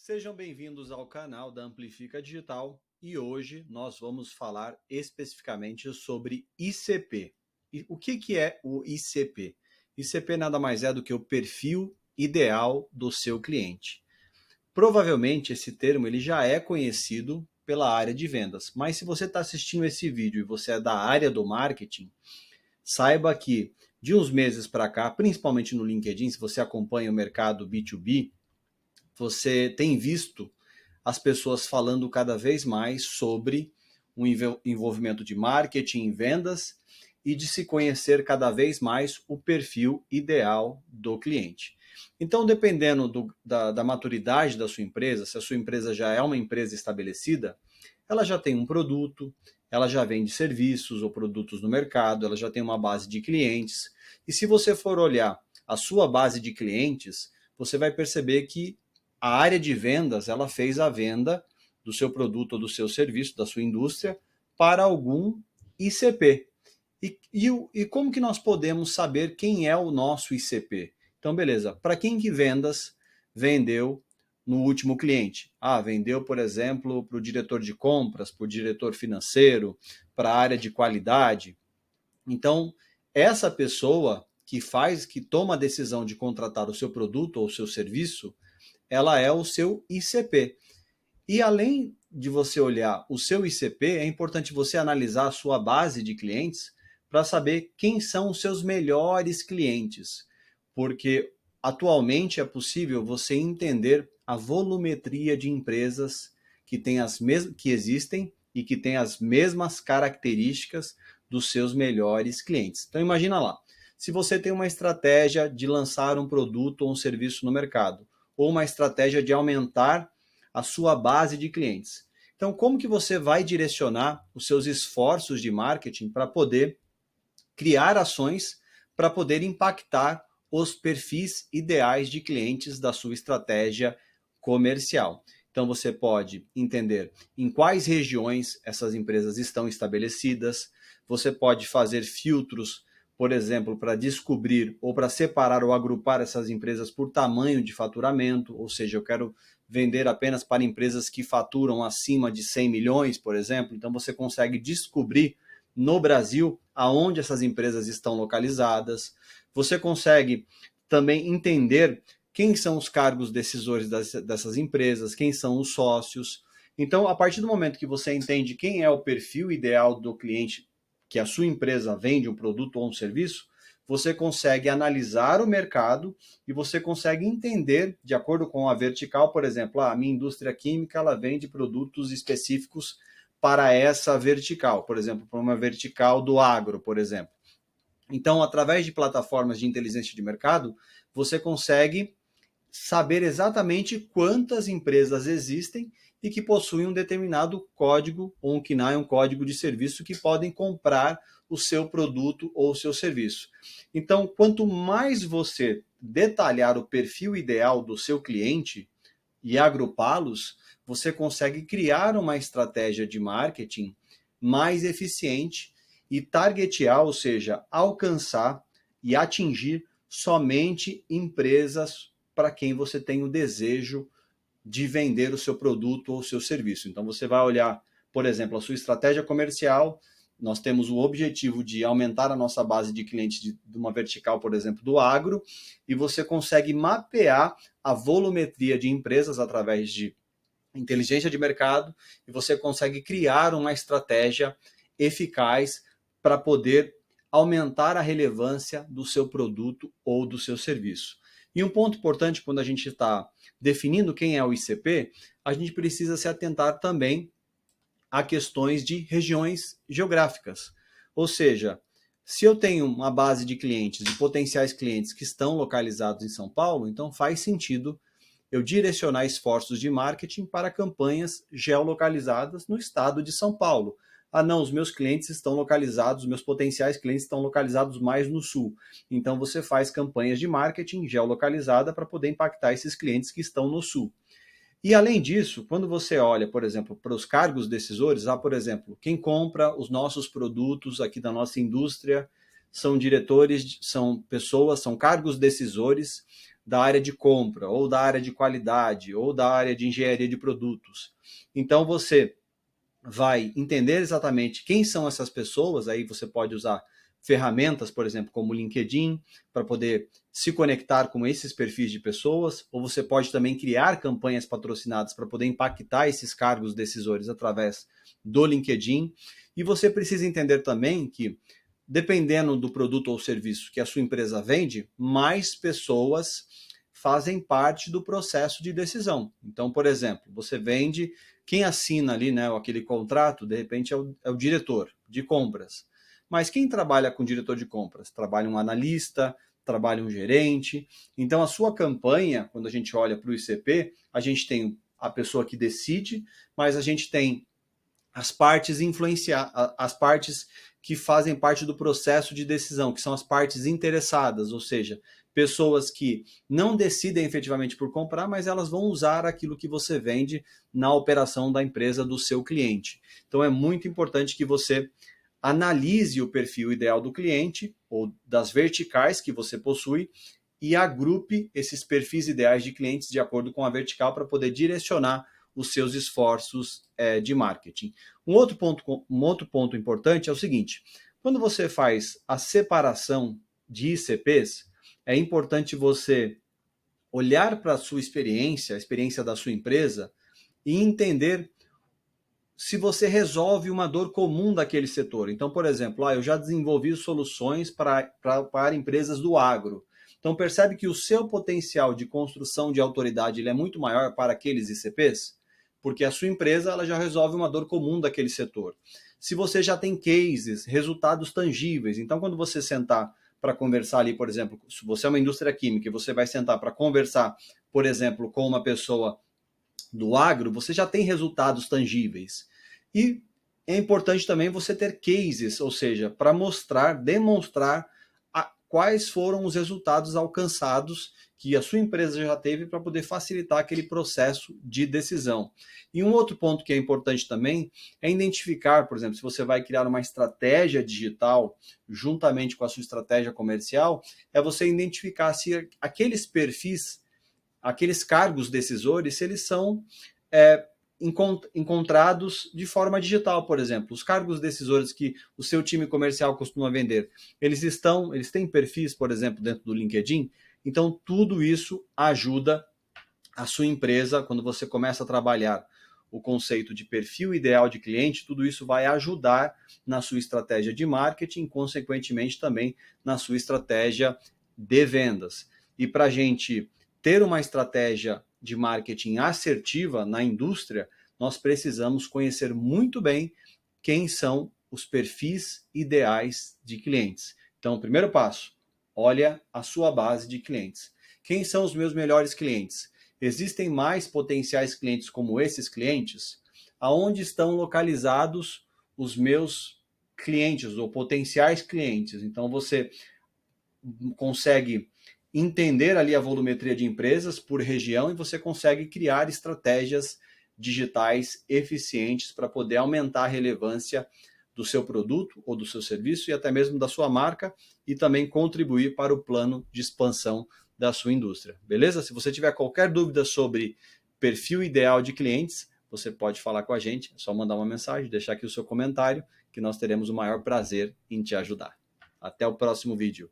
Sejam bem-vindos ao canal da Amplifica Digital e hoje nós vamos falar especificamente sobre ICP. E o que é o ICP? ICP nada mais é do que o perfil ideal do seu cliente. Provavelmente esse termo ele já é conhecido pela área de vendas, mas se você está assistindo esse vídeo e você é da área do marketing, saiba que de uns meses para cá, principalmente no LinkedIn, se você acompanha o mercado B2B, você tem visto as pessoas falando cada vez mais sobre o envolvimento de marketing e vendas e de se conhecer cada vez mais o perfil ideal do cliente. Então, dependendo da maturidade da sua empresa, se a sua empresa já é uma empresa estabelecida, ela já tem um produto, ela já vende serviços ou produtos no mercado, ela já tem uma base de clientes. E se você for olhar a sua base de clientes, você vai perceber que a área de vendas ela fez a venda do seu produto ou do seu serviço, da sua indústria, para algum ICP. E como que nós podemos saber quem é o nosso ICP? Então, beleza, para quem que vendas vendeu no último cliente? Vendeu, por exemplo, para o diretor de compras, para o diretor financeiro, para a área de qualidade. Então, essa pessoa que toma a decisão de contratar o seu produto ou o seu serviço, ela é o seu ICP. E além de você olhar o seu ICP, é importante você analisar a sua base de clientes para saber quem são os seus melhores clientes. Porque atualmente é possível você entender a volumetria de empresas que existem e que têm as mesmas características dos seus melhores clientes. Então imagina lá, se você tem uma estratégia de lançar um produto ou um serviço no mercado, ou uma estratégia de aumentar a sua base de clientes. Então, como que você vai direcionar os seus esforços de marketing para poder criar ações para poder impactar os perfis ideais de clientes da sua estratégia comercial? Então, você pode entender em quais regiões essas empresas estão estabelecidas, você pode fazer filtros, por exemplo, para descobrir ou para separar ou agrupar essas empresas por tamanho de faturamento, ou seja, eu quero vender apenas para empresas que faturam acima de 100 milhões, por exemplo. Então você consegue descobrir no Brasil aonde essas empresas estão localizadas. Você consegue também entender quem são os cargos decisores dessas empresas, quem são os sócios. Então, a partir do momento que você entende quem é o perfil ideal do cliente que a sua empresa vende um produto ou um serviço, você consegue analisar o mercado e você consegue entender, de acordo com a vertical, por exemplo, a minha indústria química ela vende produtos específicos para essa vertical, por exemplo, para uma vertical do agro, por exemplo. Então, através de plataformas de inteligência de mercado, você consegue saber exatamente quantas empresas existem e que possuem um determinado código ou um KNAI, um código de serviço que podem comprar o seu produto ou o seu serviço. Então, quanto mais você detalhar o perfil ideal do seu cliente e agrupá-los, você consegue criar uma estratégia de marketing mais eficiente e targetear, ou seja, alcançar e atingir somente empresas para quem você tem o desejo de vender o seu produto ou o seu serviço. Então você vai olhar, por exemplo, a sua estratégia comercial. Nós temos o objetivo de aumentar a nossa base de clientes de uma vertical, por exemplo, do agro, e você consegue mapear a volumetria de empresas através de inteligência de mercado e você consegue criar uma estratégia eficaz para poder aumentar a relevância do seu produto ou do seu serviço. E um ponto importante quando a gente está definindo quem é o ICP, a gente precisa se atentar também a questões de regiões geográficas. Ou seja, se eu tenho uma base de clientes, de potenciais clientes que estão localizados em São Paulo, então faz sentido eu direcionar esforços de marketing para campanhas geolocalizadas no estado de São Paulo. Não, os meus clientes estão localizados, os meus potenciais clientes estão localizados mais no sul. Então você faz campanhas de marketing geolocalizada para poder impactar esses clientes que estão no sul. E além disso, quando você olha, por exemplo, para os cargos decisores, por exemplo, quem compra os nossos produtos aqui da nossa indústria são diretores, são pessoas, são cargos decisores da área de compra, ou da área de qualidade, ou da área de engenharia de produtos. Então você vai entender exatamente quem são essas pessoas, aí você pode usar ferramentas, por exemplo, como o LinkedIn, para poder se conectar com esses perfis de pessoas, ou você pode também criar campanhas patrocinadas para poder impactar esses cargos decisores através do LinkedIn. E você precisa entender também que, dependendo do produto ou serviço que a sua empresa vende, mais pessoas fazem parte do processo de decisão. Então, por exemplo, você vende, quem assina ali, né, aquele contrato, de repente é o diretor de compras. Mas quem trabalha com diretor de compras? Trabalha um analista, trabalha um gerente. Então, a sua campanha, quando a gente olha para o ICP, a gente tem a pessoa que decide, mas a gente tem as partes as partes que fazem parte do processo de decisão, que são as partes interessadas, ou seja, pessoas que não decidem efetivamente por comprar, mas elas vão usar aquilo que você vende na operação da empresa do seu cliente. Então é muito importante que você analise o perfil ideal do cliente ou das verticais que você possui e agrupe esses perfis ideais de clientes de acordo com a vertical para poder direcionar os seus esforços de marketing. Um outro ponto importante é o seguinte: quando você faz a separação de ICPs, é importante você olhar para a sua experiência, a experiência da sua empresa, e entender se você resolve uma dor comum daquele setor. Então, por exemplo, eu já desenvolvi soluções para empresas do agro. Então, percebe que o seu potencial de construção de autoridade ele é muito maior para aqueles ICPs, porque a sua empresa ela já resolve uma dor comum daquele setor. Se você já tem cases, resultados tangíveis, então quando você sentar para conversar ali, por exemplo, se você é uma indústria química e você vai sentar para conversar, por exemplo, com uma pessoa do agro, você já tem resultados tangíveis. E é importante também você ter cases, ou seja, para demonstrar quais foram os resultados alcançados que a sua empresa já teve para poder facilitar aquele processo de decisão. E um outro ponto que é importante também é identificar, por exemplo, se você vai criar uma estratégia digital juntamente com a sua estratégia comercial, é você identificar se aqueles perfis, aqueles cargos decisores, se eles são encontrados de forma digital, por exemplo. Os cargos decisores que o seu time comercial costuma vender, eles têm perfis, por exemplo, dentro do LinkedIn. Então, tudo isso ajuda a sua empresa, quando você começa a trabalhar o conceito de perfil ideal de cliente, tudo isso vai ajudar na sua estratégia de marketing, consequentemente também na sua estratégia de vendas. E para a gente ter uma estratégia de marketing assertiva na indústria, nós precisamos conhecer muito bem quem são os perfis ideais de clientes. Então, o primeiro passo, olha a sua base de clientes. Quem são os meus melhores clientes? Existem mais potenciais clientes como esses clientes? Aonde estão localizados os meus clientes ou potenciais clientes? Então, você consegue entender ali a volumetria de empresas por região e você consegue criar estratégias digitais eficientes para poder aumentar a relevância do seu produto ou do seu serviço e até mesmo da sua marca e também contribuir para o plano de expansão da sua indústria. Beleza? Se você tiver qualquer dúvida sobre perfil ideal de clientes, você pode falar com a gente, é só mandar uma mensagem, deixar aqui o seu comentário, que nós teremos o maior prazer em te ajudar. Até o próximo vídeo.